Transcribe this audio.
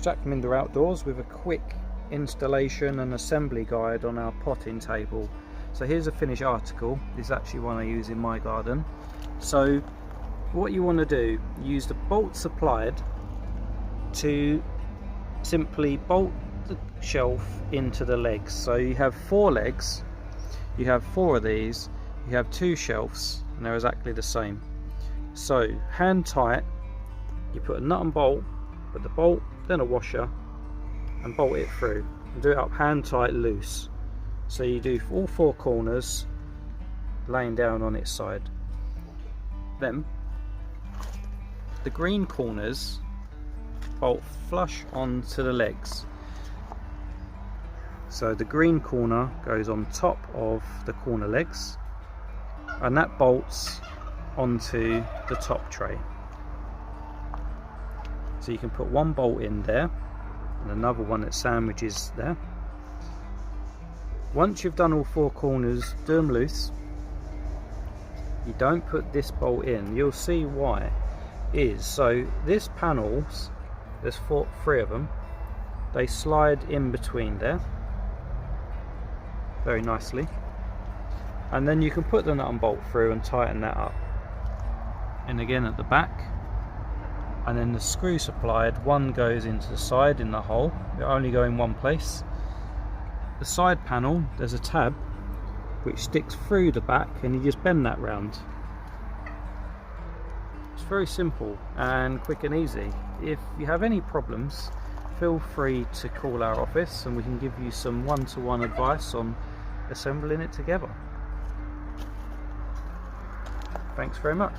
Strap them indoor outdoors with a quick installation and assembly guide on our potting table. So here's a finished article. This is actually one I use in my garden. So what you want to do, use the bolt supplied to simply bolt the shelf into the legs. So you have 4 legs, you have 4 of these, you have 2 shelves, and they're exactly the same. So hand tight, you put a nut and bolt, put the bolt, then a washer, and bolt it through, and do it up hand tight loose. So you do all 4 corners laying down on its side. Then the green corners bolt flush onto the legs. So the green corner goes on top of the corner legs, and that bolts onto the top tray. So you can put one bolt in there and another one that sandwiches there. Once you've done all 4 corners, do them loose. You don't put this bolt in. You'll see why is, so this panels, there's 3 of them, they slide in between there very nicely, and then you can put the nut and bolt through and tighten that up. And again at the back, and then the screw supplied, one goes into the side in the hole, it'll only go in one place. The side panel, there's a tab which sticks through the back, and you just bend that round. It's very simple and quick and easy. If you have any problems, feel free to call our office and we can give you some one-to-one advice on assembling it together. Thanks very much.